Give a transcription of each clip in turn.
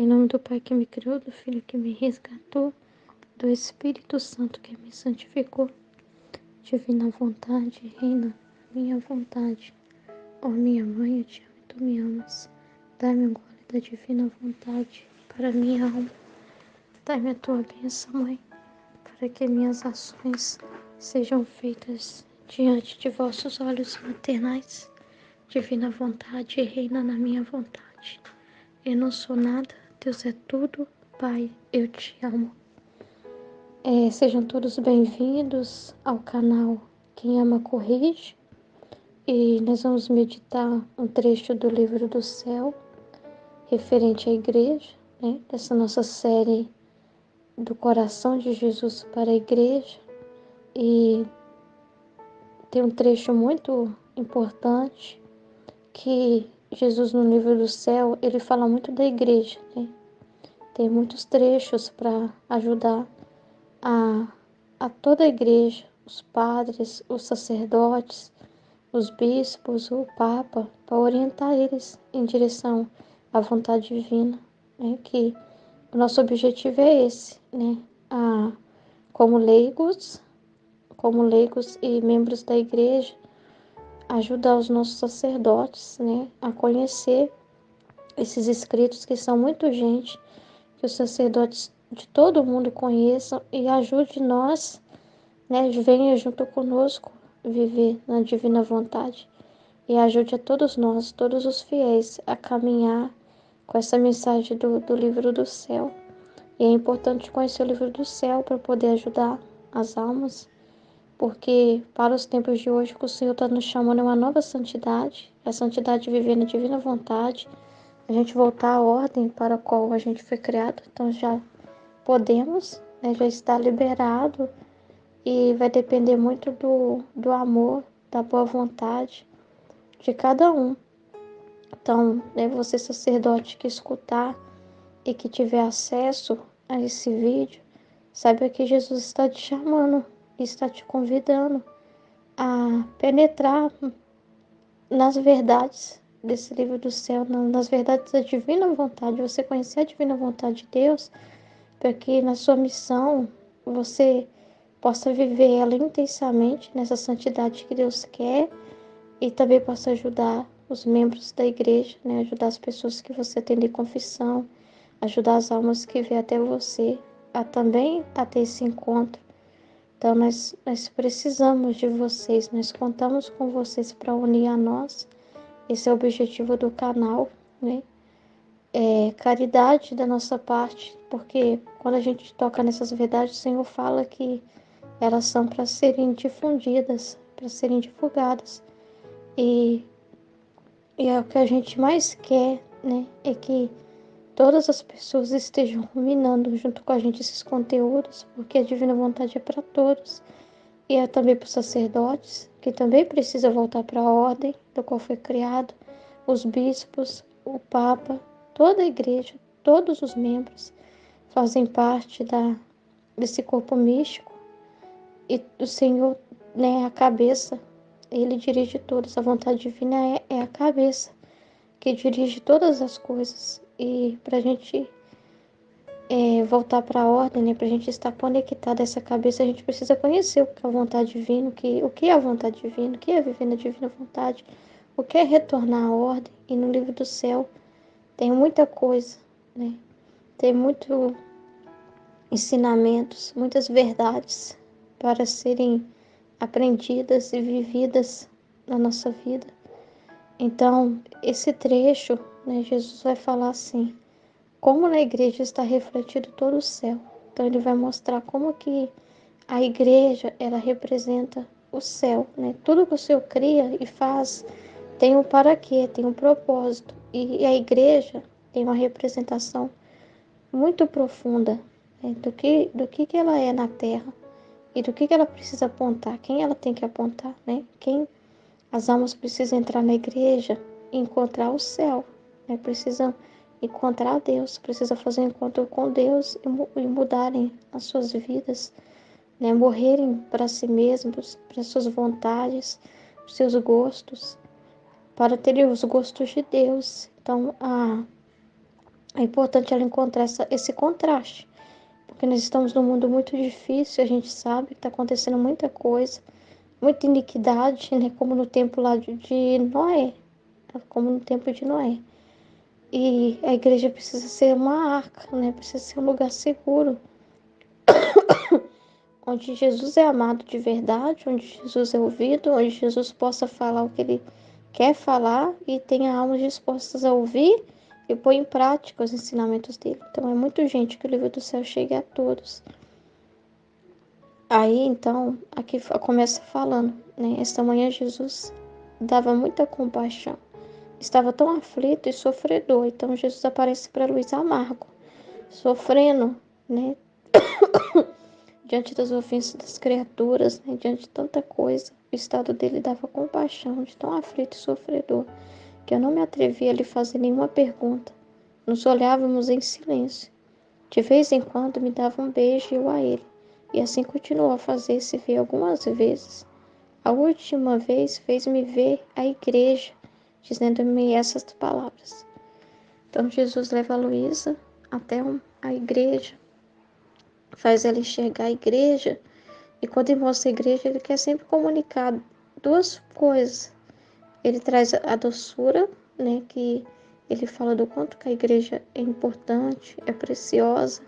Em nome do Pai que me criou, do Filho que me resgatou, do Espírito Santo que me santificou. Divina vontade, reina minha vontade. Ó minha mãe, eu te amo e tu me amas. Dá-me um gole da divina vontade para minha alma. Dá-me a tua bênção, Mãe, para que minhas ações sejam feitas diante de vossos olhos maternais. Divina vontade, reina na minha vontade. Eu não sou nada, Deus é tudo, Pai, eu te amo. Sejam todos bem-vindos ao canal Quem Ama Corrige. E nós vamos meditar um trecho do Livro do Céu, referente à igreja, né? Dessa nossa série do coração de Jesus para a igreja. E tem um trecho muito importante que Jesus no Livro do Céu, ele fala muito da igreja, né? Tem muitos trechos para ajudar a toda a igreja, os padres, os sacerdotes, os bispos, o Papa, para orientar eles em direção à vontade divina, né? Que o nosso objetivo é esse, né? Como leigos e membros da igreja, ajudar os nossos sacerdotes, né? A conhecer esses escritos que são muito urgentes, que os sacerdotes de todo mundo conheçam e ajude nós, né? Venha junto conosco viver na divina vontade e ajude a todos nós, todos os fiéis, a caminhar com essa mensagem do livro do céu. E é importante conhecer o livro do céu para poder ajudar as almas, porque para os tempos de hoje o Senhor está nos chamando a uma nova santidade, a santidade de viver na divina vontade, a gente voltar à ordem para a qual a gente foi criado. Então já podemos, né, já está liberado e vai depender muito do amor, da boa vontade de cada um. Então, né, você sacerdote que escutar e que tiver acesso a esse vídeo, saiba que Jesus está te chamando, está te convidando a penetrar nas verdades desse livro do céu, nas verdades da divina vontade, você conhecer a divina vontade de Deus, para que na sua missão você possa viver ela intensamente nessa santidade que Deus quer e também possa ajudar os membros da igreja, né? Ajudar as pessoas que você tem de confissão, ajudar as almas que vêm até você a também a ter esse encontro. Então nós precisamos de vocês, nós contamos com vocês para unir a nós. Esse é o objetivo do canal, né? Caridade da nossa parte, porque quando a gente toca nessas verdades, o Senhor fala que elas são para serem difundidas, para serem divulgadas. E é o que a gente mais quer, né? É que todas as pessoas estejam ruminando junto com a gente esses conteúdos, porque a divina vontade é para todos. E é também para os sacerdotes, que também precisa voltar para a ordem do qual foi criado, os bispos, o Papa, toda a igreja, todos os membros fazem parte desse corpo místico e o Senhor, né, é a cabeça, ele dirige todos, a vontade divina é a cabeça que dirige todas as coisas. E para a gente voltar para a ordem, né, para a gente estar conectado a essa cabeça, a gente precisa conhecer o que é a vontade divina, o que é a vontade divina, o que é viver na divina vontade, o que é retornar à ordem. E no livro do céu tem muita coisa, né? Tem muitos ensinamentos, muitas verdades para serem aprendidas e vividas na nossa vida. Então, esse trecho, né, Jesus vai falar assim, como na igreja está refletido todo o céu. Então ele vai mostrar como que a igreja, ela representa o céu, né? Tudo que o Senhor cria e faz tem um para quê, tem um propósito. E a igreja tem uma representação muito profunda, né, do que ela é na terra e do que ela precisa apontar, quem ela tem que apontar, né? Quem as almas precisam entrar na igreja e encontrar o céu, né? Precisam encontrar Deus, precisam fazer um encontro com Deus e mudarem as suas vidas, né? Morrerem para si mesmos, para suas vontades, os seus gostos, para terem os gostos de Deus. Então, É importante ela encontrar esse contraste, porque nós estamos num mundo muito difícil, a gente sabe que está acontecendo muita coisa, muita iniquidade, né? Como no tempo lá de Noé, como no tempo de Noé. E a igreja precisa ser uma arca, né? Precisa ser um lugar seguro, onde Jesus é amado de verdade, onde Jesus é ouvido, onde Jesus possa falar o que ele quer falar e tenha almas dispostas a ouvir e pôr em prática os ensinamentos dele. Então é muito urgente que o livro do céu chegue a todos. Aí então, aqui começa falando, né? Esta manhã Jesus dava muita compaixão. Estava tão aflito e sofredor. Então Jesus aparece para Luiz amargo, sofrendo, né? Diante das ofensas das criaturas, né? Diante de tanta coisa, o estado dele dava compaixão, de tão aflito e sofredor, que eu não me atrevia a lhe fazer nenhuma pergunta. Nos olhávamos em silêncio. De vez em quando me dava um beijo e eu a ele, e assim continuou a fazer-se ver algumas vezes. A última vez fez-me ver a igreja, dizendo-me essas palavras. Então Jesus leva a Luísa até a igreja, faz ela enxergar a igreja, e quando ele mostra a igreja, ele quer sempre comunicar duas coisas. Ele traz a doçura, né, que ele fala do quanto que a igreja é importante, é preciosa,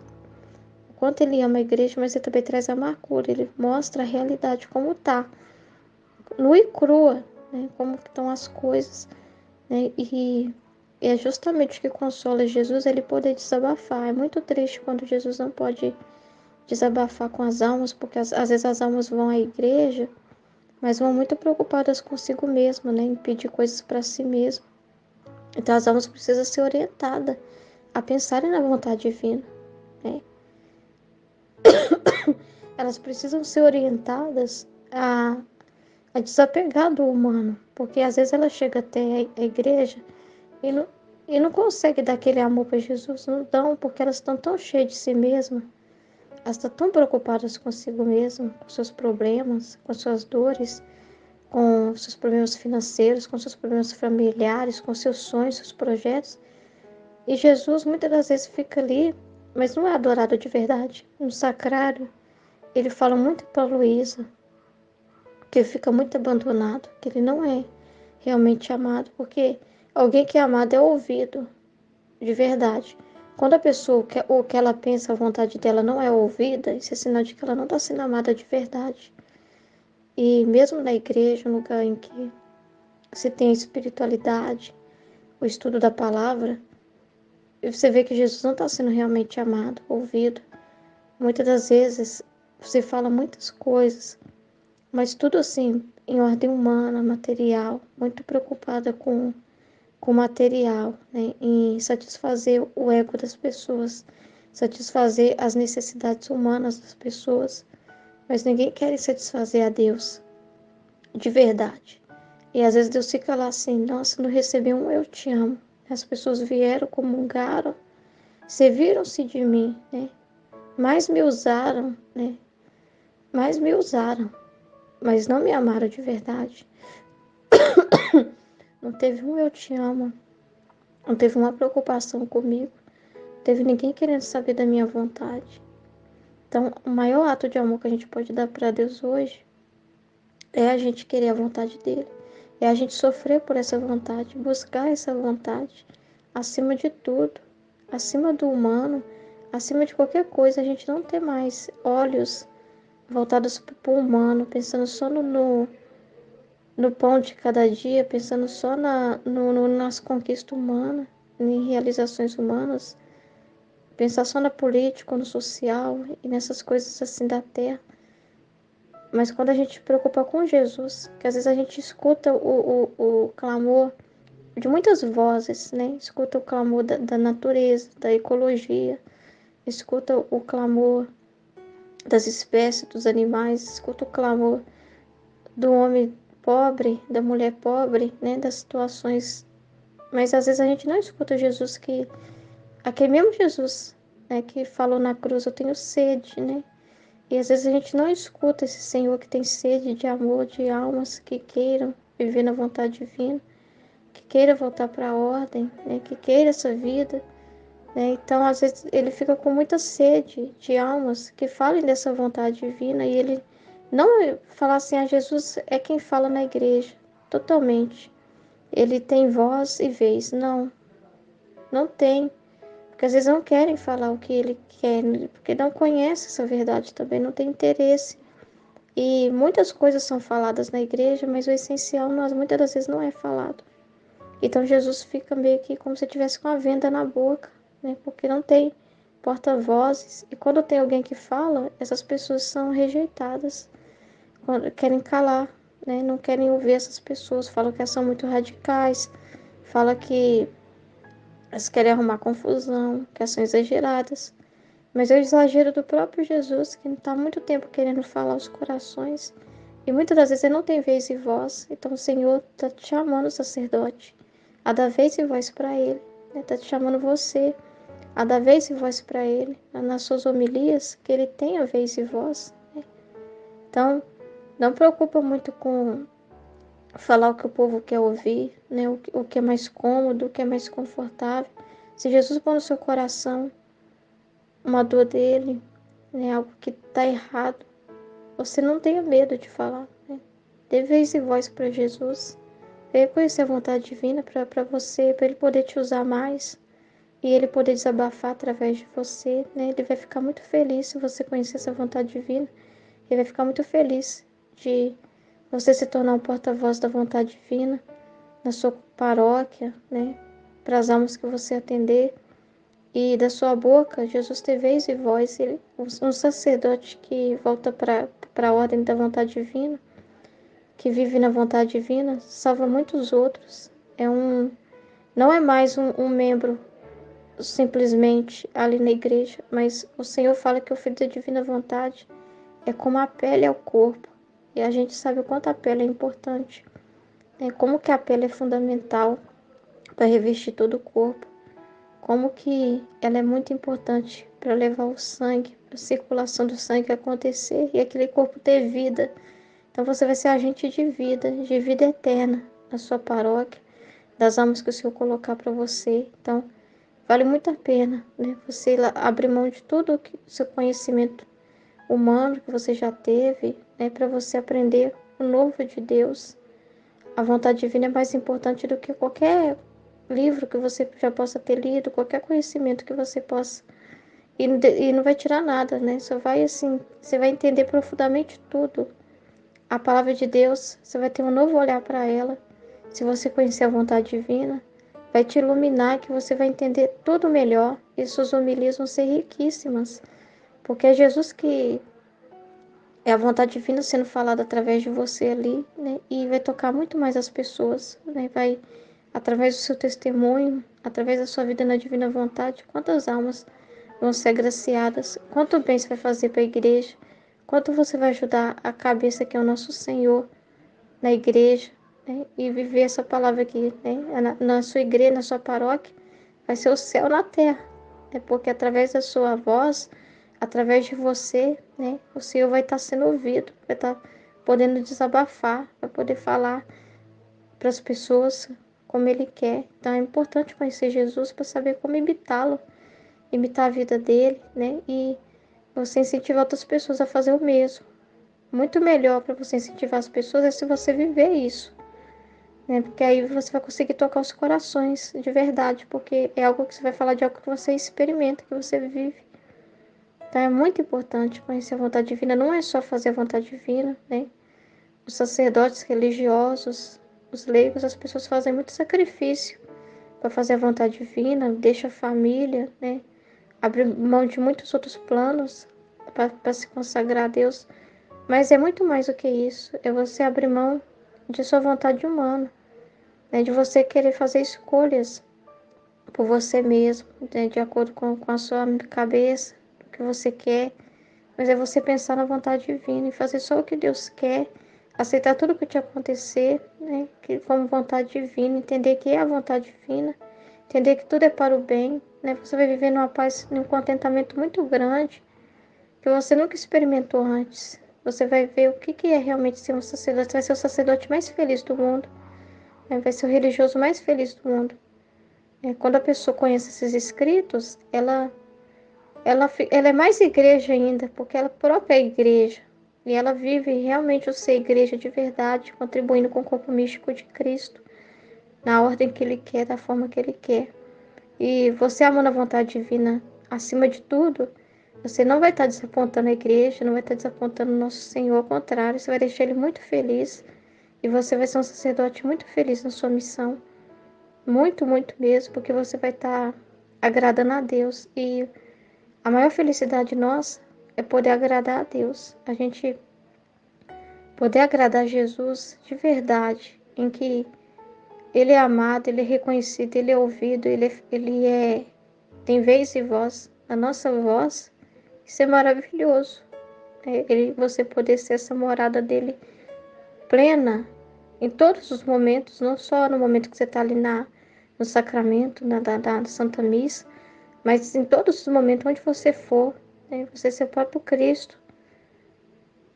o quanto ele ama a igreja, mas ele também traz a amargura, ele mostra a realidade como tá, nua e crua, né, como que estão as coisas, né, e é justamente o que consola Jesus, ele poder desabafar. É muito triste quando Jesus não pode desabafar com as almas, porque às vezes as almas vão à igreja, mas vão muito preocupadas consigo mesma, né, em pedir coisas para si mesma. Então as almas precisam ser orientadas a pensarem na vontade divina, né? Elas precisam ser orientadas a desapegar do humano, porque às vezes ela chega até a igreja e não consegue dar aquele amor para Jesus, não dão, porque elas estão tão cheias de si mesmas, elas estão tão preocupadas consigo mesmas, com seus problemas, com suas dores, com seus problemas financeiros, com seus problemas familiares, com seus sonhos, seus projetos. E Jesus muitas das vezes fica ali, mas não é adorado de verdade. No sacrário, ele fala muito para Luísa, que ele fica muito abandonado, que ele não é realmente amado, porque alguém que é amado é ouvido de verdade. Quando a pessoa, o que ela pensa, a vontade dela não é ouvida, isso é sinal de que ela não está sendo amada de verdade. E mesmo na igreja, um lugar em que se tem espiritualidade, o estudo da palavra, você vê que Jesus não está sendo realmente amado, ouvido. Muitas das vezes você fala muitas coisas, mas tudo assim, em ordem humana, material, muito preocupada com o material, né? Em satisfazer o ego das pessoas, satisfazer as necessidades humanas das pessoas. Mas ninguém quer satisfazer a Deus de verdade. E às vezes Deus fica lá assim, nossa, não recebi um eu te amo. As pessoas vieram, comungaram, serviram-se de mim, né? Mais me usaram, né? Mais me usaram, mas não me amaram de verdade. Não teve um eu te amo, não teve uma preocupação comigo, não teve ninguém querendo saber da minha vontade. Então, o maior ato de amor que a gente pode dar para Deus hoje é a gente querer a vontade dele, é a gente sofrer por essa vontade, buscar essa vontade, acima de tudo, acima do humano, acima de qualquer coisa, a gente não ter mais olhos voltados para o humano, pensando só no pão de cada dia, pensando só nas conquistas humanas, em realizações humanas, pensar só na política, no social e nessas coisas assim da terra. Mas quando a gente se preocupa com Jesus, que às vezes a gente escuta o clamor de muitas vozes, né? Escuta o clamor da natureza, da ecologia, escuta o clamor das espécies, dos animais, escuta o clamor do homem pobre, da mulher pobre, né? Das situações. Mas às vezes a gente não escuta Jesus aquele mesmo Jesus, né? Que falou na cruz, eu tenho sede, né? E às vezes a gente não escuta esse Senhor que tem sede de amor, de almas que queiram viver na vontade divina, que queira voltar para a ordem, né? Que queira essa vida né? Então, às vezes, ele fica com muita sede de almas que falem dessa vontade divina e ele não falar assim, a Jesus é quem fala na igreja, totalmente. Ele tem voz e vez. Não, não tem. Porque às vezes não querem falar o que ele quer, porque não conhece essa verdade também, não tem interesse. E muitas coisas são faladas na igreja, mas o essencial muitas das vezes não é falado. Então Jesus fica meio que como se tivesse com a venda na boca, né? Porque não tem porta-vozes. E quando tem alguém que fala, essas pessoas são rejeitadas, querem calar, né? Não querem ouvir essas pessoas, falam que elas são muito radicais, falam que elas querem arrumar confusão, que elas são exageradas. Mas é o exagero do próprio Jesus, que está há muito tempo querendo falar aos corações. E muitas das vezes ele não tem vez e voz. Então o Senhor está te chamando, sacerdote, a dar vez e voz para ele. Está te chamando você a dar vez e voz para ele. Nas suas homilias, que ele tenha vez e voz. Né? Então, não preocupa muito com falar o que o povo quer ouvir, né? O que é mais cômodo, o que é mais confortável. Se Jesus põe no seu coração uma dor dele, né? Algo que está errado, você não tenha medo de falar. Né? Dê vez e voz para Jesus. Venha conhecer a vontade divina para você, para ele poder te usar mais e ele poder desabafar através de você. Né? Ele vai ficar muito feliz se você conhecer essa vontade divina. Ele vai ficar muito feliz de você se tornar um porta-voz da vontade divina na sua paróquia, né? Para as almas que você atender. E da sua boca, Jesus tem vez e voz. Ele, um sacerdote que volta para a ordem da vontade divina, que vive na vontade divina, salva muitos outros. Não é mais um membro simplesmente ali na igreja, mas o Senhor fala que o filho da divina vontade é como a pele ao corpo. E a gente sabe o quanto a pele é importante. Né? Como que a pele é fundamental para revestir todo o corpo. Como que ela é muito importante para levar o sangue, a circulação do sangue acontecer e aquele corpo ter vida. Então você vai ser agente de vida eterna na sua paróquia, das almas que o Senhor colocar para você. Então vale muito a pena, né? Você abrir mão de todo o seu conhecimento humano que você já teve, né? Para você aprender o novo de Deus. A vontade divina é mais importante do que qualquer livro que você já possa ter lido, qualquer conhecimento que você possa. E não vai tirar nada, né? Só vai assim, você vai entender profundamente tudo. A palavra de Deus, você vai ter um novo olhar para ela. Se você conhecer a vontade divina, vai te iluminar que você vai entender tudo melhor. E suas homilias vão ser riquíssimas. Porque é Jesus que é a vontade divina sendo falada através de você ali, né? E vai tocar muito mais as pessoas, né? Vai, através do seu testemunho, através da sua vida na divina vontade, quantas almas vão ser agraciadas, quanto bem você vai fazer para a igreja, quanto você vai ajudar a cabeça que é o nosso Senhor na igreja, né? E viver essa palavra aqui, né? Na sua igreja, na sua paróquia, vai ser o céu na terra, né? Porque através da sua voz, através de você, né? O Senhor vai estar sendo ouvido, vai estar podendo desabafar, vai poder falar para as pessoas como Ele quer. Então é importante conhecer Jesus para saber como imitá-lo, imitar a vida dele, né? E você incentivar outras pessoas a fazer o mesmo. Muito melhor para você incentivar as pessoas é se você viver isso, né? Porque aí você vai conseguir tocar os corações de verdade, porque é algo que você vai falar de algo que você experimenta, que você vive. Então é muito importante conhecer a vontade divina, não é só fazer a vontade divina, né? Os sacerdotes religiosos, os leigos, as pessoas fazem muito sacrifício para fazer a vontade divina, deixa a família, né? Abre mão de muitos outros planos para se consagrar a Deus. Mas é muito mais do que isso. É você abrir mão de sua vontade humana, né? De você querer fazer escolhas por você mesmo, né? De acordo com a sua cabeça, o que você quer. Mas é você pensar na vontade divina e fazer só o que Deus quer, aceitar tudo que te acontecer, né? Que, como vontade divina, entender que é a vontade divina, entender que tudo é para o bem, né? Você vai viver numa paz, num contentamento muito grande, que você nunca experimentou antes. Você vai ver o que é realmente ser um sacerdote. Você vai ser o sacerdote mais feliz do mundo, né? Vai ser o religioso mais feliz do mundo. Quando a pessoa conhece esses escritos, ela é mais igreja ainda, porque ela própria é igreja. E ela vive realmente o ser igreja de verdade, contribuindo com o corpo místico de Cristo, na ordem que Ele quer, da forma que Ele quer. E você amando a vontade divina acima de tudo, você não vai estar desapontando a igreja, não vai estar desapontando o nosso Senhor, ao contrário, você vai deixar Ele muito feliz. E você vai ser um sacerdote muito feliz na sua missão. Muito, muito mesmo, porque você vai estar agradando a Deus. E a maior felicidade nossa é poder agradar a Deus. A gente poder agradar a Jesus de verdade, em que Ele é amado, Ele é reconhecido, Ele é ouvido, tem vez e voz. A nossa voz, isso é maravilhoso. Você poder ser essa morada dele plena em todos os momentos, não só no momento que você está ali no sacramento, da Santa Missa, mas em todos os momentos onde você for, né? Você ser o próprio Cristo,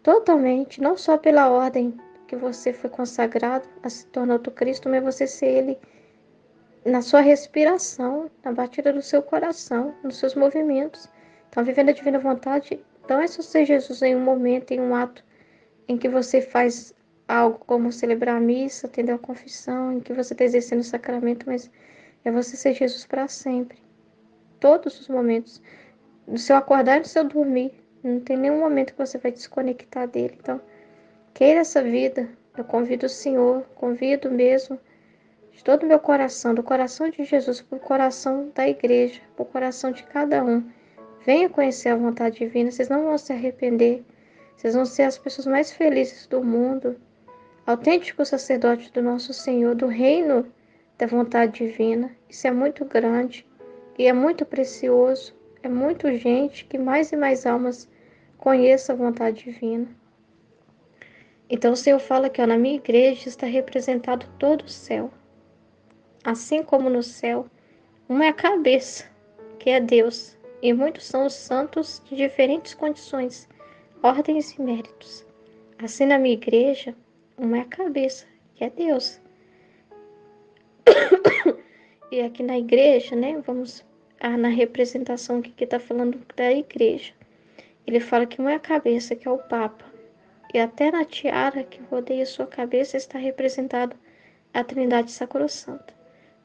totalmente, não só pela ordem que você foi consagrado a se tornar outro Cristo, mas você ser Ele na sua respiração, na batida do seu coração, nos seus movimentos. Então, vivendo a divina vontade, não é só ser Jesus em um momento, em um ato em que você faz algo como celebrar a missa, atender a confissão, em que você está exercendo o sacramento, mas é você ser Jesus para sempre. Todos os momentos. Do seu acordar e do seu dormir. Não tem nenhum momento que você vai desconectar dele. Então, queira essa vida. Eu convido o Senhor, convido mesmo, de todo o meu coração, do coração de Jesus para o coração da igreja, para o coração de cada um. Venha conhecer a vontade divina, vocês não vão se arrepender. Vocês vão ser as pessoas mais felizes do mundo, autênticos sacerdotes do nosso Senhor, do reino da vontade divina. Isso é muito grande e é muito precioso. É muito urgente que mais e mais almas conheçam a vontade divina. Então o Senhor fala que na minha igreja está representado todo o céu. Assim como no céu, uma é a cabeça, que é Deus, e muitos são os santos de diferentes condições, ordens e méritos. Assim na minha igreja, uma é a cabeça, que é Deus. E aqui na igreja, né, vamos na representação que está falando da igreja. Ele fala que uma é a cabeça, que é o Papa. E até na tiara que rodeia sua cabeça está representada a Trindade Sacrossanta.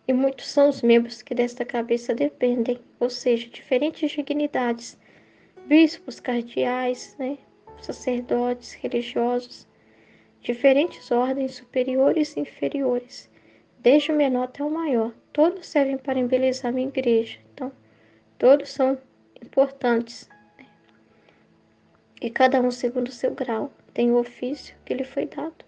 E muitos são os membros que desta cabeça dependem, ou seja, diferentes dignidades, bispos, cardeais, né, sacerdotes, religiosos, diferentes ordens superiores e inferiores, desde o menor até o maior. Todos servem para embelezar a minha igreja. Então, todos são importantes. E cada um, segundo o seu grau, tem o ofício que lhe foi dado.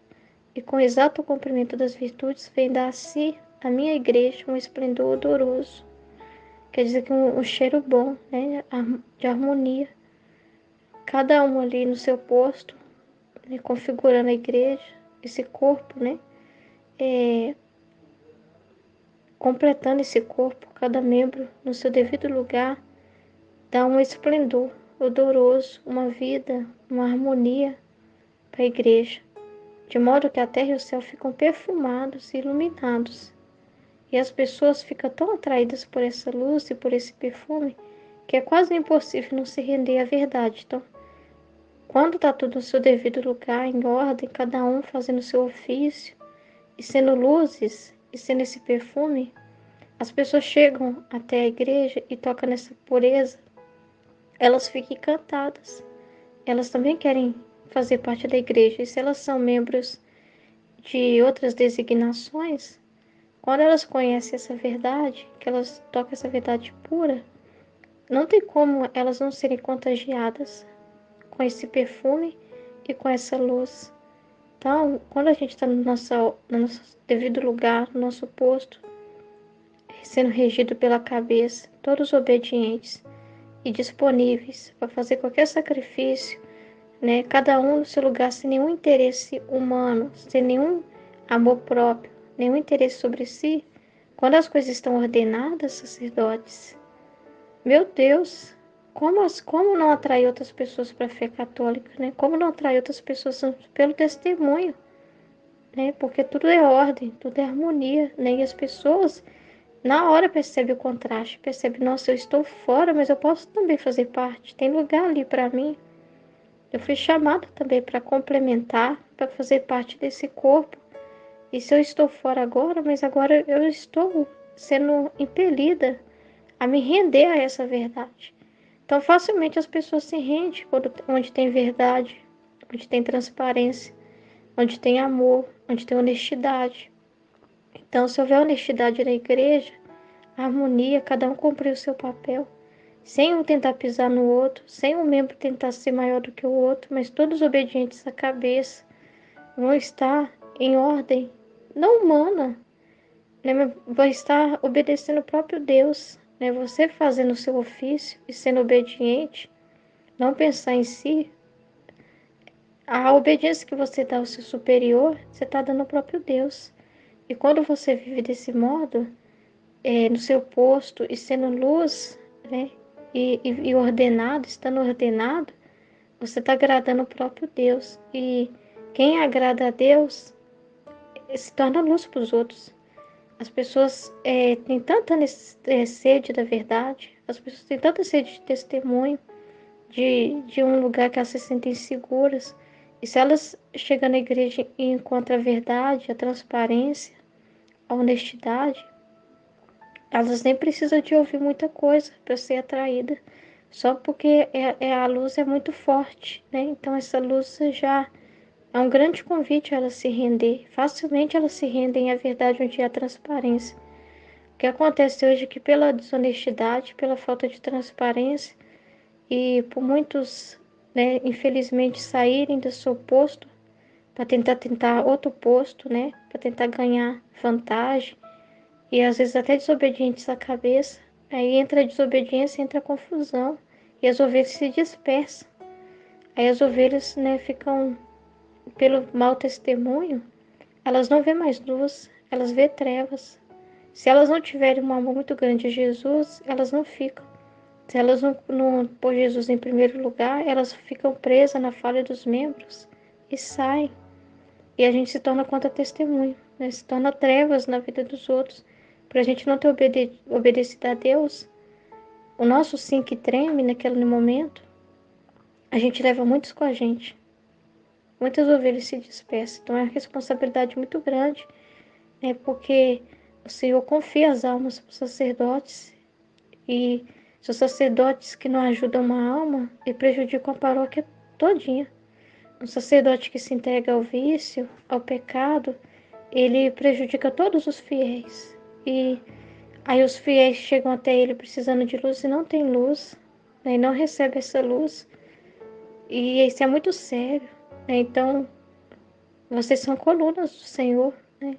E com exato cumprimento das virtudes, vem dar a si, a minha igreja, um esplendor odoroso. Quer dizer que um cheiro bom, né, de harmonia. Cada um ali no seu posto, né, configurando a igreja, esse corpo, né, completando esse corpo, cada membro no seu devido lugar, dá um esplendor odoroso, uma vida, uma harmonia para a igreja, de modo que a terra e o céu ficam perfumados e iluminados. E as pessoas ficam tão atraídas por essa luz e por esse perfume que é quase impossível não se render à verdade. Então, quando está tudo no seu devido lugar, em ordem, cada um fazendo o seu ofício, e sendo luzes, e sendo esse perfume, as pessoas chegam até a igreja e tocam nessa pureza, elas ficam encantadas. Elas também querem fazer parte da igreja. E se elas são membros de outras designações, quando elas conhecem essa verdade, que elas tocam essa verdade pura, não tem como elas não serem contagiadas com esse perfume e com essa luz. Então, quando a gente está no nosso devido lugar, no nosso posto, sendo regido pela cabeça, todos obedientes e disponíveis para fazer qualquer sacrifício, né? Cada um no seu lugar, sem nenhum interesse humano, sem nenhum amor próprio, nenhum interesse sobre si. Quando as coisas estão ordenadas, sacerdotes, meu Deus, como não atrair outras pessoas para a fé católica, né? Como não atrair outras pessoas pelo testemunho, né? Porque tudo é ordem, tudo é harmonia, né? E as pessoas na hora percebe o contraste, percebe, nossa, eu estou fora, mas eu posso também fazer parte, tem lugar ali para mim. Eu fui chamada também para complementar, para fazer parte desse corpo. E se eu estou fora agora, mas agora eu estou sendo impelida a me render a essa verdade. Então, facilmente as pessoas se rendem onde tem verdade, onde tem transparência, onde tem amor, onde tem honestidade. Então, se houver honestidade na igreja, harmonia, cada um cumprir o seu papel, sem um tentar pisar no outro, sem um membro tentar ser maior do que o outro, mas todos obedientes à cabeça, vão estar em ordem, não humana, né, mas vão estar obedecendo o próprio Deus, né? Você fazendo o seu ofício e sendo obediente, não pensar em si, a obediência que você dá ao seu superior, você está dando ao próprio Deus. E quando você vive desse modo, no seu posto e sendo luz, né? E ordenado, estando ordenado, você está agradando o próprio Deus. E quem agrada a Deus se torna luz para os outros. As pessoas têm tanta sede da verdade, as pessoas têm tanta sede de testemunho, de um lugar que elas se sentem seguras. E se elas chegam na igreja e encontram a verdade, a transparência, a honestidade, elas nem precisam de ouvir muita coisa para ser atraída, só porque a luz é muito forte, né? Então essa luz já é um grande convite a elas se render. Facilmente elas se rendem à verdade onde há transparência. O que acontece hoje é que pela desonestidade, pela falta de transparência e por muitos, né, infelizmente saírem do seu posto para tentar outro posto, né, para tentar ganhar vantagem e às vezes até desobedientes à cabeça, aí entra a desobediência, entra a confusão e as ovelhas se dispersam. Aí as ovelhas, né, ficam pelo mau testemunho, elas não vêem mais luz, elas vêem trevas. Se elas não tiverem um amor muito grande a Jesus, elas não ficam. Se elas não pôr Jesus em primeiro lugar, elas ficam presas na falha dos membros e saem. E a gente se torna contra-testemunho, né? Se torna trevas na vida dos outros. Por a gente não ter obedecido a Deus, o nosso sim que treme naquele momento, a gente leva muitos com a gente. Muitas ovelhas se dispersam. Então é uma responsabilidade muito grande, né? Porque o Senhor confia as almas para os sacerdotes e os sacerdotes que não ajudam uma alma e prejudicam a paróquia todinha. Um sacerdote que se entrega ao vício, ao pecado, ele prejudica todos os fiéis. E aí os fiéis chegam até ele precisando de luz e não tem luz, né? E não recebe essa luz. E isso é muito sério, né? Então, vocês são colunas do Senhor, né?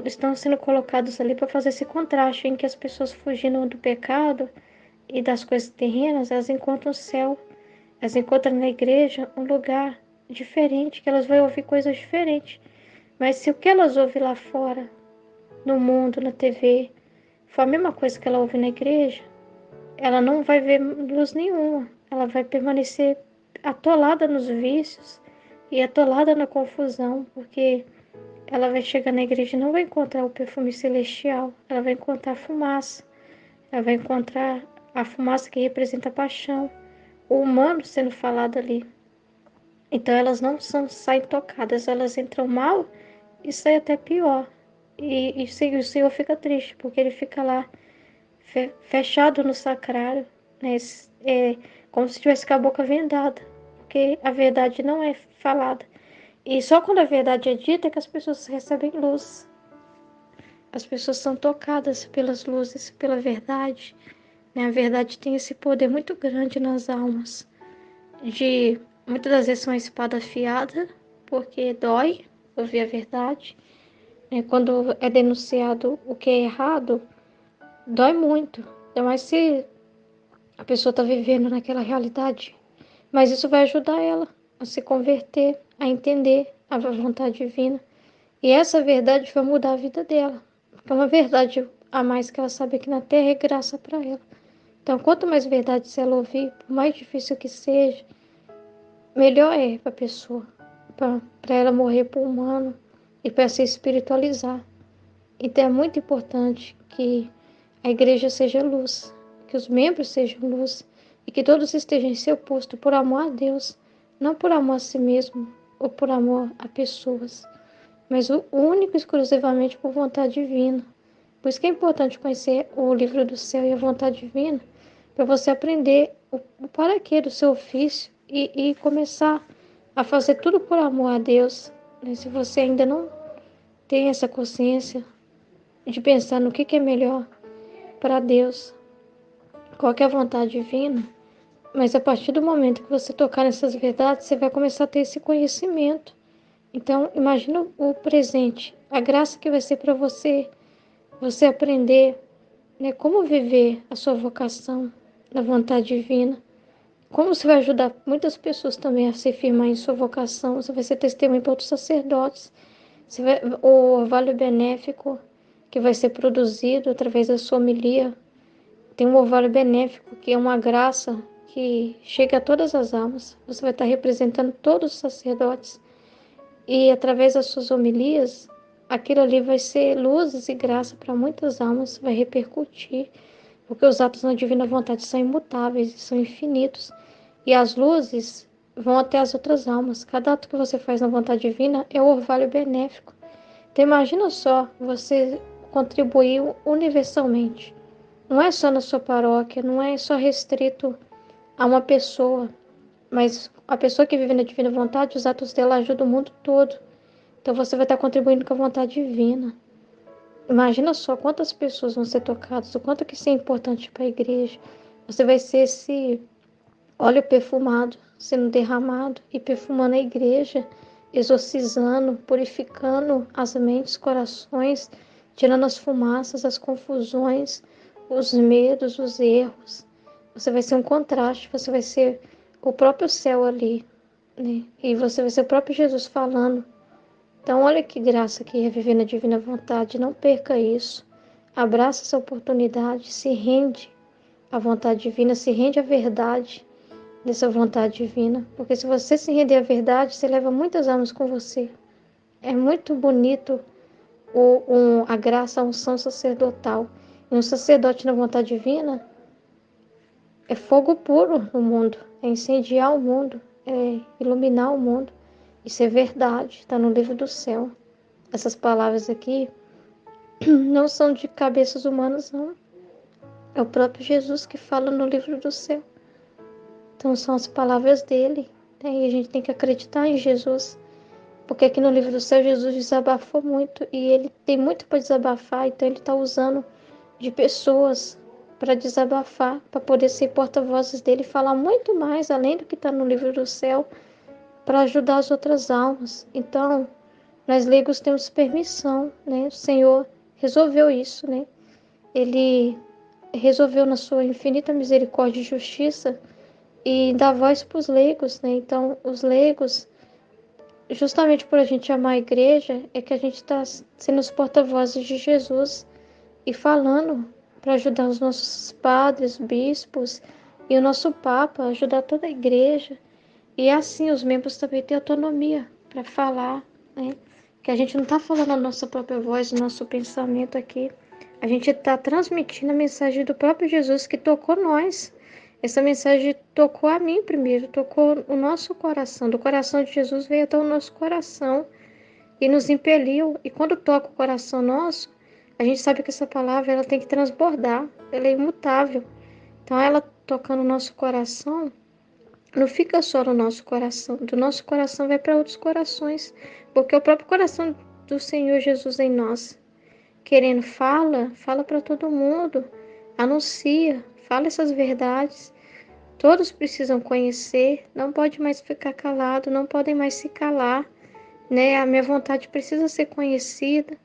Estão sendo colocados ali para fazer esse contraste em que as pessoas fugindo do pecado e das coisas terrenas, elas encontram o céu. Elas encontram na igreja um lugar diferente, que elas vão ouvir coisas diferentes. Mas se o que elas ouvem lá fora, no mundo, na TV, for a mesma coisa que ela ouve na igreja, ela não vai ver luz nenhuma. Ela vai permanecer atolada nos vícios e atolada na confusão, porque ela vai chegar na igreja e não vai encontrar o perfume celestial, ela vai encontrar a fumaça, ela vai encontrar a fumaça que representa a paixão, o humano sendo falado ali. Então elas não saem tocadas, elas entram mal e saem até pior. E o Senhor fica triste, porque ele fica lá fechado no sacrário, né? Como se tivesse com a boca vendada, porque a verdade não é falada. E só quando a verdade é dita é que as pessoas recebem luz. As pessoas são tocadas pelas luzes, pela verdade, né? A verdade tem esse poder muito grande nas almas. Muitas das vezes uma espada afiada, porque dói ouvir a verdade, né? Quando é denunciado o que é errado, dói muito. Ainda mais se a pessoa está vivendo naquela realidade. Mas isso vai ajudar ela a se converter, a entender a vontade divina. E essa verdade vai mudar a vida dela. Porque é uma verdade a mais que ela sabe aqui na Terra é graça para ela. Então, quanto mais verdade ela ouvir, por mais difícil que seja, melhor é para a pessoa. Para ela morrer por humano e para se espiritualizar. Então é muito importante que a igreja seja luz, que os membros sejam luz e que todos estejam em seu posto por amor a Deus, não por amor a si mesmo ou por amor a pessoas, mas o único e exclusivamente por vontade divina. Por isso que é importante conhecer o livro do céu e a vontade divina, para você aprender o para quê do seu ofício e começar a fazer tudo por amor a Deus. Né? Se você ainda não tem essa consciência de pensar no que é melhor para Deus, qual que é a vontade divina, mas a partir do momento que você tocar nessas verdades, você vai começar a ter esse conhecimento. Então, imagina o presente, a graça que vai ser para você, você aprender, né, como viver a sua vocação na vontade divina. Como você vai ajudar muitas pessoas também a se firmar em sua vocação, você vai ser testemunho para outros sacerdotes. O orvalho benéfico que vai ser produzido através da sua homilia, tem um orvalho benéfico que é uma graça que chega a todas as almas. Você vai estar representando todos os sacerdotes e através das suas homilias, aquilo ali vai ser luzes e graça para muitas almas, vai repercutir, porque os atos na divina vontade são imutáveis e são infinitos. E as luzes vão até as outras almas. Cada ato que você faz na vontade divina é o orvalho benéfico. Então imagina só você contribuir universalmente. Não é só na sua paróquia, não é só restrito a uma pessoa, mas a pessoa que vive na divina vontade, os atos dela ajudam o mundo todo. Então você vai estar contribuindo com a vontade divina. Imagina só quantas pessoas vão ser tocadas, o quanto que isso é importante para a igreja. Você vai ser esse óleo perfumado sendo derramado e perfumando a igreja, exorcizando, purificando as mentes, corações, tirando as fumaças, as confusões, os medos, os erros. Você vai ser um contraste, você vai ser o próprio céu ali, né? E você vai ser o próprio Jesus falando. Então, olha que graça que é viver na divina vontade. Não perca isso. Abraça essa oportunidade, se rende à vontade divina, se rende à verdade dessa vontade divina. Porque se você se render à verdade, você leva muitas almas com você. É muito bonito a graça, a unção sacerdotal. E um sacerdote na vontade divina é fogo puro no mundo, é incendiar o mundo, é iluminar o mundo. Isso é verdade, está no livro do céu. Essas palavras aqui não são de cabeças humanas, não. É o próprio Jesus que fala no livro do céu. Então são as palavras dele, né? E a gente tem que acreditar em Jesus. Porque aqui no livro do céu Jesus desabafou muito e ele tem muito para desabafar, então ele está usando de pessoas para desabafar, para poder ser porta-vozes dele e falar muito mais além do que está no livro do céu, para ajudar as outras almas. Então, nós leigos temos permissão, né? O Senhor resolveu isso, né? Ele resolveu na sua infinita misericórdia e justiça e dar voz para os leigos, né? Então, os leigos, justamente por a gente amar a igreja, é que a gente está sendo os porta-vozes de Jesus e falando para ajudar os nossos padres, bispos e o nosso Papa, ajudar toda a igreja. E assim os membros também têm autonomia para falar, né? Que a gente não está falando a nossa própria voz, o nosso pensamento aqui. A gente está transmitindo a mensagem do próprio Jesus que tocou nós. Essa mensagem tocou a mim primeiro, tocou o nosso coração. Do coração de Jesus veio até o nosso coração e nos impeliu. E quando toca o coração nosso, a gente sabe que essa palavra ela tem que transbordar, ela é imutável. Então, ela tocando o nosso coração, não fica só no nosso coração, do nosso coração vai para outros corações, porque o próprio coração do Senhor Jesus em nós, querendo fala para todo mundo, anuncia, fala essas verdades. Todos precisam conhecer, não pode mais ficar calado, não podem mais se calar, né? A minha vontade precisa ser conhecida.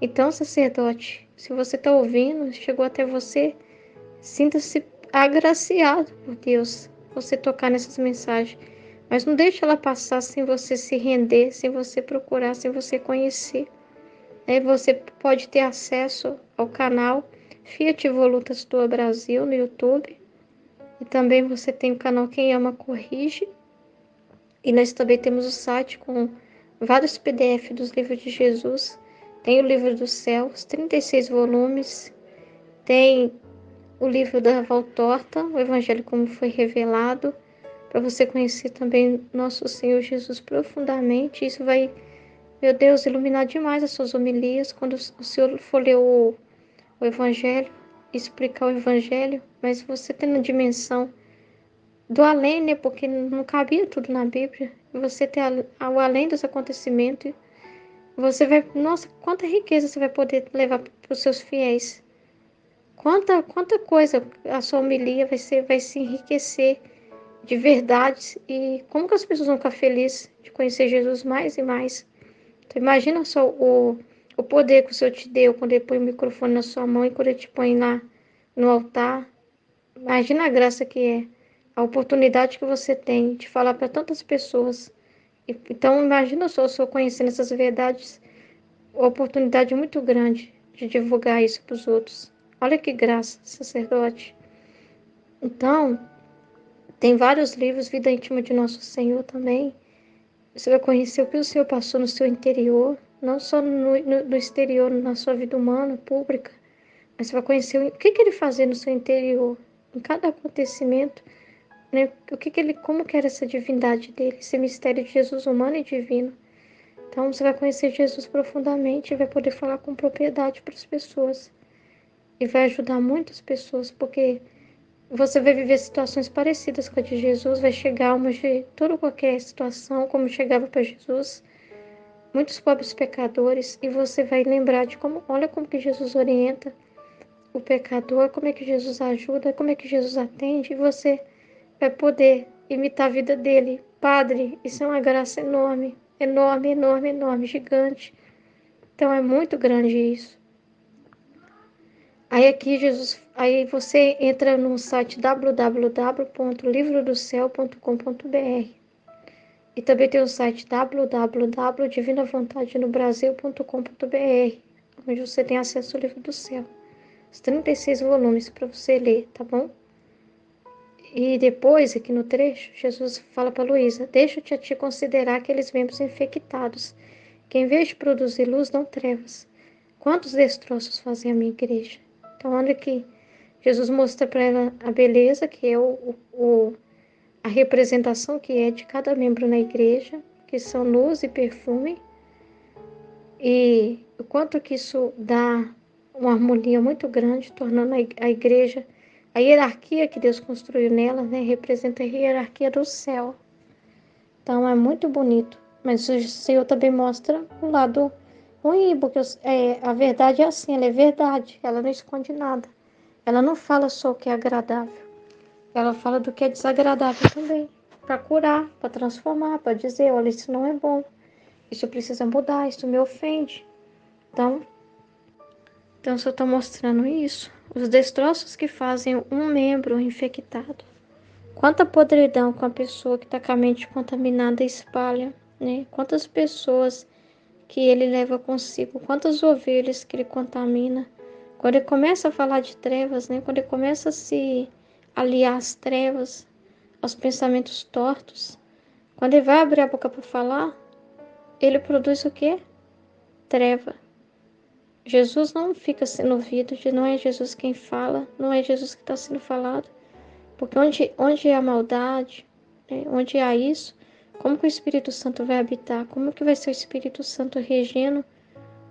Então, sacerdote, se você está ouvindo, chegou até você, sinta-se agraciado por Deus, você tocar nessas mensagens. Mas não deixe ela passar sem você se render, sem você procurar, sem você conhecer. Você pode ter acesso ao canal Fiat Voluntas Tua Brasil no YouTube. E também você tem o canal Quem Ama Corrige. E nós também temos o site com vários PDF dos livros de Jesus Tem o livro do céu, os 36 volumes. Tem o livro da Valtorta, o Evangelho como foi revelado, para você conhecer também nosso Senhor Jesus profundamente. Isso vai, meu Deus, iluminar demais as suas homilias quando o Senhor for ler o Evangelho, explicar o Evangelho, mas você tendo a dimensão do além, né? Porque não cabia tudo na Bíblia. Você ter o além dos acontecimentos, você vai, nossa, quanta riqueza você vai poder levar para os seus fiéis. Quanta coisa a sua homilia vai se enriquecer de verdades e como que as pessoas vão ficar felizes de conhecer Jesus mais e mais. Então imagina só o poder que o Senhor te deu quando Ele põe o microfone na sua mão e quando Ele te põe lá no altar. Imagina a graça que é, a oportunidade que você tem de falar para tantas pessoas. Então imagina só o Senhor conhecendo essas verdades, uma oportunidade muito grande de divulgar isso para os outros. Olha que graça, sacerdote. Então, tem vários livros, Vida Íntima de Nosso Senhor também. Você vai conhecer o que o Senhor passou no seu interior, não só no exterior, na sua vida humana, pública, mas você vai conhecer o que Ele fazia no seu interior, em cada acontecimento, né? Como que era essa divindade dele, esse mistério de Jesus humano e divino. Então, você vai conhecer Jesus profundamente e vai poder falar com propriedade para as pessoas. E vai ajudar muitas pessoas, porque você vai viver situações parecidas com a de Jesus, vai chegar uma de toda qualquer situação, como chegava para Jesus, muitos pobres pecadores, e você vai lembrar de como, olha como que Jesus orienta o pecador, como é que Jesus ajuda, como é que Jesus atende, e você vai poder imitar a vida dele. Padre, isso é uma graça enorme, enorme, enorme, enorme, gigante. Então é muito grande isso. Aí você entra no site www.livrodocel.com.br e também tem o site www.divinavontadenobrasil.com.br, onde você tem acesso ao livro do céu. Os 36 volumes para você ler, tá bom? E depois, aqui no trecho, Jesus fala para Luísa: deixa-te a ti considerar aqueles membros infectados, que em vez de produzir luz, dão trevas. Quantos destroços fazem a minha igreja? Então, olha aqui. Jesus mostra para ela a beleza, que é a representação que é de cada membro na igreja, que são luz e perfume, e o quanto que isso dá uma harmonia muito grande, tornando a igreja, a hierarquia que Deus construiu nela, né, representa a hierarquia do céu. Então é muito bonito, mas o Senhor também mostra o lado ruim, porque a verdade é assim, ela é verdade, ela não esconde nada. Ela não fala só o que é agradável, ela fala do que é desagradável também, para curar, para transformar, para dizer, olha, isso não é bom, isso precisa mudar, isso me ofende. Então, só estou mostrando isso, os destroços que fazem um membro infectado. Quanta podridão com a pessoa que está com a mente contaminada espalha, né? Quantas pessoas que ele leva consigo, quantas ovelhas que ele contamina. Quando ele começa a falar de trevas, né? Quando ele começa a se aliar às trevas, aos pensamentos tortos, quando ele vai abrir a boca para falar, ele produz o quê? Treva. Jesus não fica sendo ouvido, não é Jesus quem fala, não é Jesus que está sendo falado. Porque onde há maldade, né? Onde há isso, como que o Espírito Santo vai habitar? Como que vai ser o Espírito Santo regendo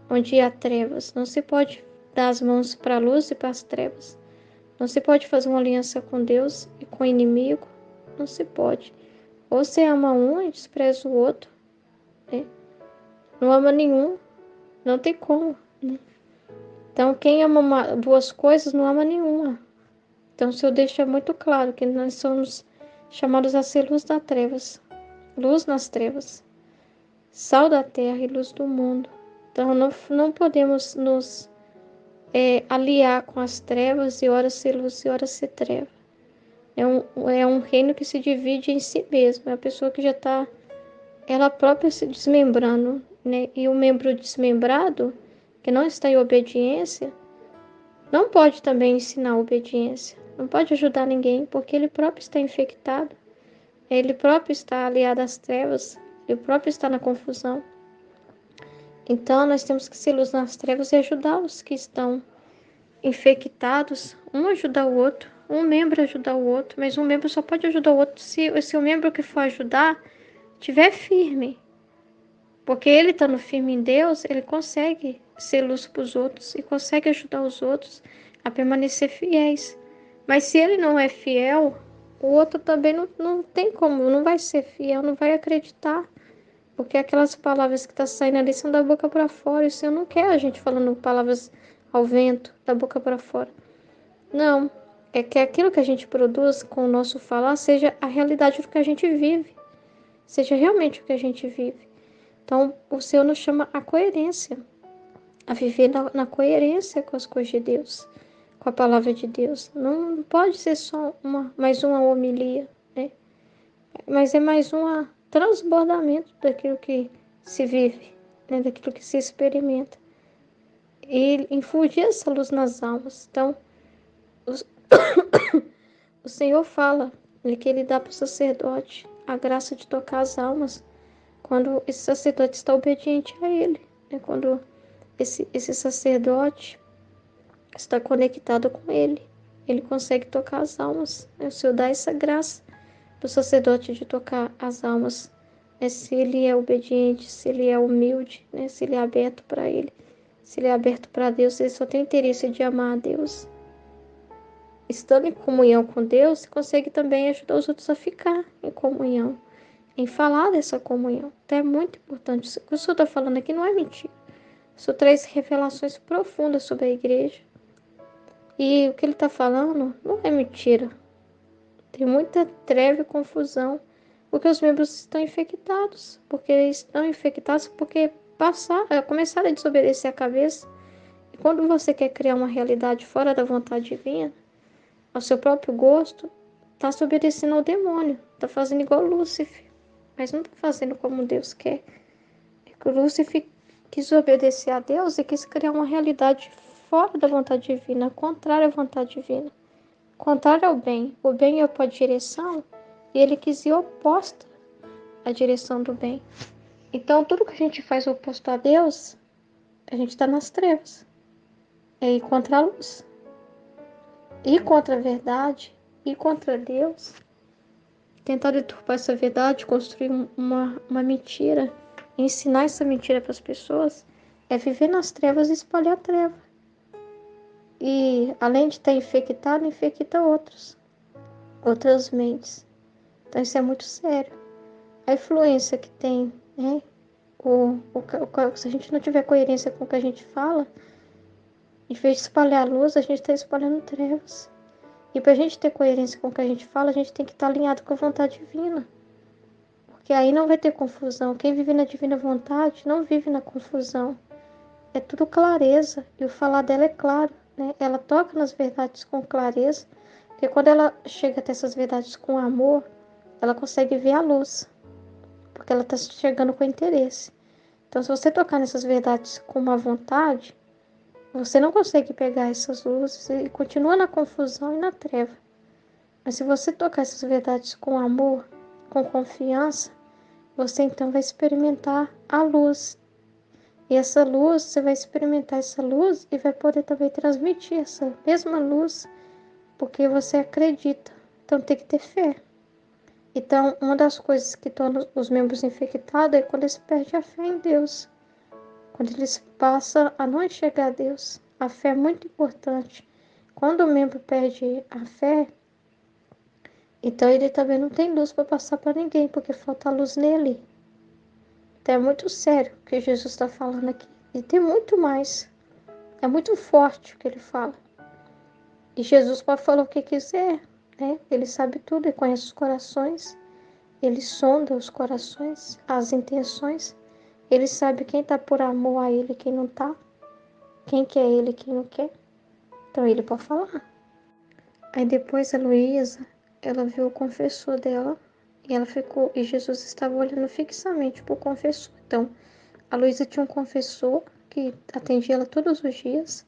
onde há trevas? Não se pode dar as mãos para a luz e para as trevas. Não se pode fazer uma aliança com Deus e com o inimigo. Não se pode. Ou você ama um e despreza o outro, né? Não ama nenhum. Não tem como, né? Então, quem ama duas coisas não ama nenhuma. Então, o Senhor deixa muito claro que nós somos chamados a ser luz das trevas, luz nas trevas, sal da terra e luz do mundo. Então, não podemos nos aliar com as trevas e ora ser luz e ora ser treva. É um reino que se divide em si mesmo. É a pessoa que já está, ela própria se desmembrando, né? E o membro desmembrado, que não está em obediência, não pode também ensinar a obediência. Não pode ajudar ninguém, porque ele próprio está infectado. Ele próprio está aliado às trevas. Ele próprio está na confusão. Então, nós temos que ser luz nas trevas e ajudar os que estão infectados, um ajudar o outro, um membro ajudar o outro, mas um membro só pode ajudar o outro se o membro que for ajudar estiver firme. Porque ele estando firme em Deus, ele consegue ser luz para os outros e consegue ajudar os outros a permanecer fiéis. Mas se ele não é fiel, o outro também não tem como, não vai ser fiel, não vai acreditar. Porque aquelas palavras que estão saindo ali são da boca para fora. E o Senhor não quer a gente falando palavras ao vento, da boca para fora. Não. É que aquilo que a gente produz com o nosso falar seja a realidade do que a gente vive. Seja realmente o que a gente vive. Então, o Senhor nos chama à coerência, a viver na coerência com as coisas de Deus, com a palavra de Deus. Não pode ser só mais uma homilia, né? Mas é mais um transbordamento daquilo que se vive, né? Daquilo que se experimenta. E infundir essa luz nas almas. Então, os- o Senhor fala que Ele dá para o sacerdote a graça de tocar as almas quando esse sacerdote está obediente a Ele, né? Quando esse sacerdote está conectado com Ele, ele consegue tocar as almas, né? O Senhor dá essa graça do sacerdote de tocar as almas, né? Se ele é obediente, se ele é humilde, né? Se ele é aberto para Ele, se ele é aberto para Deus, ele só tem interesse de amar a Deus. Estando em comunhão com Deus, você consegue também ajudar os outros a ficar em comunhão, em falar dessa comunhão. Então é muito importante. O que o Senhor está falando aqui não é mentira. Isso traz revelações profundas sobre a igreja. E o que ele está falando não é mentira. Tem muita treva e confusão. Porque os membros estão infectados. Porque estão infectados porque começaram a desobedecer a cabeça. E quando você quer criar uma realidade fora da vontade divina, ao seu próprio gosto, está se obedecendo ao demônio. Está fazendo igual Lúcifer. Mas não está fazendo como Deus quer. É que o Lúcifer quis obedecer a Deus e quis criar uma realidade fora da vontade divina, contrária à vontade divina, contrária ao bem. O bem é para a direção e ele quis ir oposta à direção do bem. Então, tudo que a gente faz oposto a Deus, a gente está nas trevas. É ir contra a luz, ir contra a verdade, ir contra Deus, tentar deturpar essa verdade, construir uma mentira, ensinar essa mentira para as pessoas, é viver nas trevas e espalhar a treva. E além de estar infectado, infecta outras mentes. Então isso é muito sério. A influência que tem, né? Se a gente não tiver coerência com o que a gente fala, em vez de espalhar luz, a gente está espalhando trevas. E para a gente ter coerência com o que a gente fala, a gente tem que estar alinhado com a vontade divina. Porque aí não vai ter confusão. Quem vive na divina vontade não vive na confusão. É tudo clareza. E o falar dela é claro, né? Ela toca nas verdades com clareza. Porque quando ela chega até essas verdades com amor, ela consegue ver a luz. Porque ela está chegando com interesse. Então, se você tocar nessas verdades com uma vontade, você não consegue pegar essas luzes e continua na confusão e na treva. Mas se você tocar essas verdades com amor, com confiança, você então vai experimentar a luz. E essa luz, você vai experimentar essa luz e vai poder também transmitir essa mesma luz, porque você acredita. Então tem que ter fé. Então, uma das coisas que torna os membros infectados é quando eles perdem a fé em Deus. Quando eles passam a não enxergar a Deus. A fé é muito importante. Quando o membro perde a fé, então ele também não tem luz para passar para ninguém, porque falta luz nele. Então é muito sério o que Jesus está falando aqui. E tem muito mais. É muito forte o que ele fala. E Jesus pode falar o que quiser, né? Ele sabe tudo, ele conhece os corações. Ele sonda os corações, as intenções. Ele sabe quem está por amor a ele e quem não está. Quem quer ele e quem não quer. Então ele pode falar. Aí depois a Luísa, ela viu o confessor dela. E ela ficou. E Jesus estava olhando fixamente para o confessor. Então, a Luísa tinha um confessor que atendia ela todos os dias.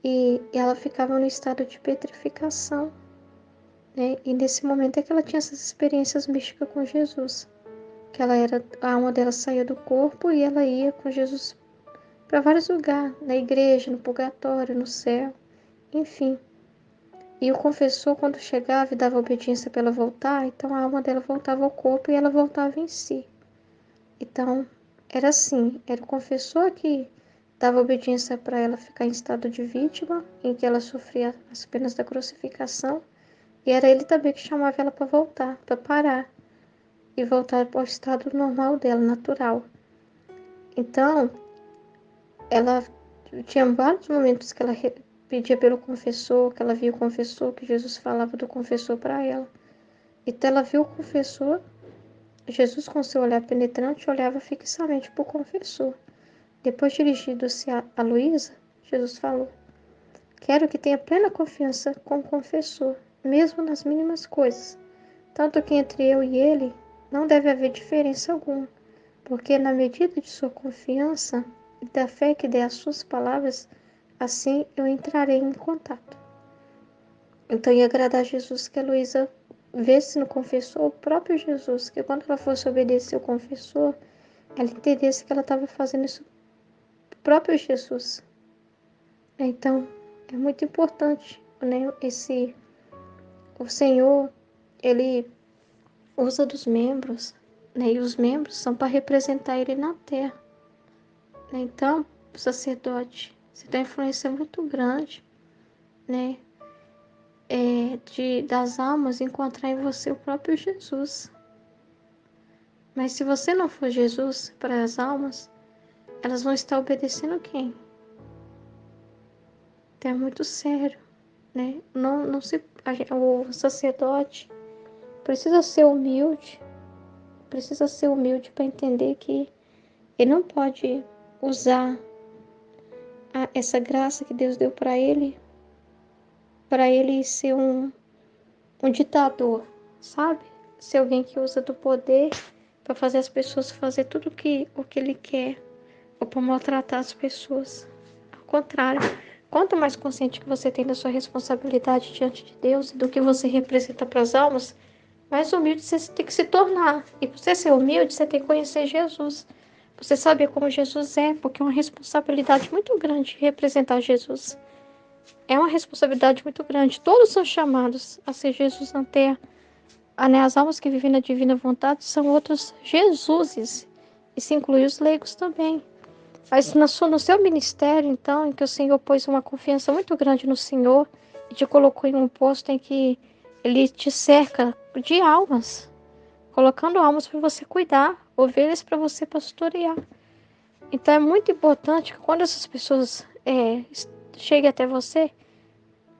E ela ficava no estado de petrificação, né? E nesse momento é que ela tinha essas experiências místicas com Jesus. Que a alma dela saía do corpo e ela ia com Jesus para vários lugares, na igreja, no purgatório, no céu, enfim. E o confessor, quando chegava e dava obediência para ela voltar, então a alma dela voltava ao corpo e ela voltava em si. Então, era assim, era o confessor que dava obediência para ela ficar em estado de vítima, em que ela sofria as penas da crucificação, e era ele também que chamava ela para voltar, para parar e voltar ao estado normal dela, natural. Então, ela tinha vários momentos que ela pedia pelo confessor, que ela via o confessor, que Jesus falava do confessor para ela. Então ela viu o confessor, Jesus com seu olhar penetrante olhava fixamente para o confessor. Depois dirigindo-se a Luísa, Jesus falou: quero que tenha plena confiança com o confessor, mesmo nas mínimas coisas, tanto que entre eu e ele não deve haver diferença alguma, porque na medida de sua confiança e da fé que dê às suas palavras, assim eu entrarei em contato. Então ia agradar a Jesus que a Luísa vê-se no confessor o próprio Jesus, que quando ela fosse obedecer o confessor, ela entendesse que ela estava fazendo isso pro próprio Jesus. Então, é muito importante, né? O Senhor, ele usa dos membros, né? E os membros são para representar ele na terra, né? Então, o sacerdote, você tem uma influência muito grande, né? Das almas encontrar em você o próprio Jesus. Mas se você não for Jesus para as almas, elas vão estar obedecendo quem? Então é muito sério, né? Não se, o sacerdote precisa ser humilde para entender que ele não pode usar essa graça que Deus deu para ele ser um ditador, sabe? Ser alguém que usa do poder para fazer as pessoas fazer tudo o que ele quer, ou para maltratar as pessoas. Ao contrário, quanto mais consciente que você tem da sua responsabilidade diante de Deus e do que você representa para as almas, mais humilde você tem que se tornar. E para você ser humilde, você tem que conhecer Jesus. Você saber como Jesus é, porque é uma responsabilidade muito grande representar Jesus. É uma responsabilidade muito grande. Todos são chamados a ser Jesus na terra. As almas que vivem na divina vontade são outros Jesuses. E se inclui os leigos também. Mas no seu ministério, então, em que o Senhor pôs uma confiança muito grande no Senhor e te colocou em um posto em que Ele te cerca de almas, colocando almas para você cuidar, ovelhas para você pastorear. Então é muito importante que quando essas pessoas cheguem até você,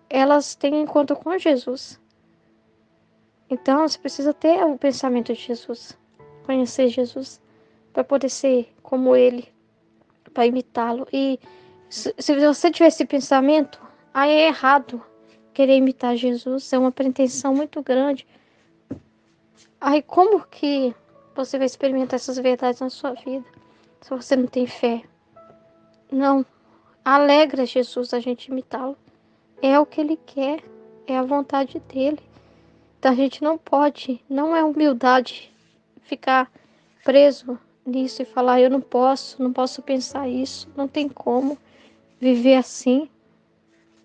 elas tenham encontro com Jesus. Então você precisa ter o pensamento de Jesus, conhecer Jesus, para poder ser como Ele, para imitá-lo. E se você tiver esse pensamento, aí é errado querer imitar Jesus, é uma pretensão muito grande. Aí como que você vai experimentar essas verdades na sua vida, se você não tem fé? Não, alegra Jesus a gente imitá-lo. É o que Ele quer, é a vontade dEle. Então a gente não pode, não é humildade ficar preso nisso e falar, eu não posso pensar isso, não tem como viver assim.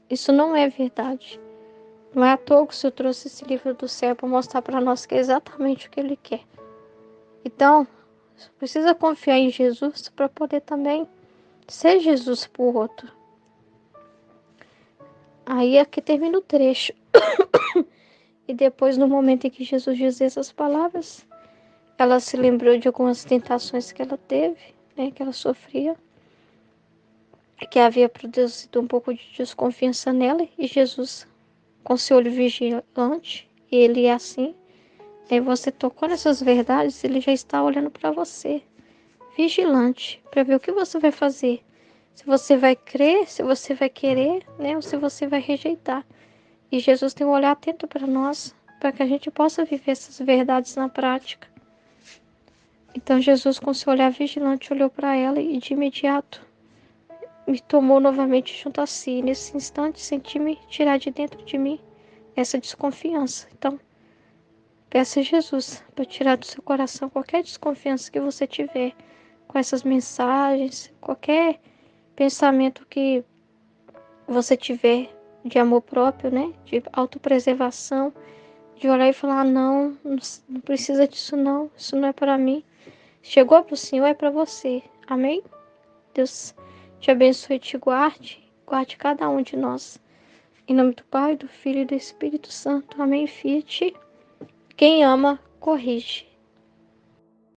Isso não é verdade. Não é à toa que o Senhor trouxe esse livro do céu para mostrar para nós que é exatamente o que Ele quer. Então, precisa confiar em Jesus para poder também ser Jesus para o outro. Aí aqui termina o trecho. E depois, no momento em que Jesus dizia essas palavras, ela se lembrou de algumas tentações que ela teve, né, que ela sofria, que havia produzido um pouco de desconfiança nela, e Jesus, com seu olho vigilante, e ele é assim, aí você tocou nessas verdades, ele já está olhando para você, vigilante, para ver o que você vai fazer. Se você vai crer, se você vai querer, né, ou se você vai rejeitar. E Jesus tem um olhar atento para nós, para que a gente possa viver essas verdades na prática. Então Jesus, com seu olhar vigilante, olhou para ela e de imediato me tomou novamente junto a si. Nesse instante, senti-me tirar de dentro de mim essa desconfiança. Então, peça a Jesus para tirar do seu coração qualquer desconfiança que você tiver com essas mensagens, qualquer pensamento que você tiver de amor próprio, né? De autopreservação, de olhar e falar, não, não precisa disso não, isso não é para mim. Chegou para o Senhor, é para você. Amém? Deus te abençoe e te guarde, guarde cada um de nós. Em nome do Pai, do Filho e do Espírito Santo. Amém. Fiat. Quem ama, corrige.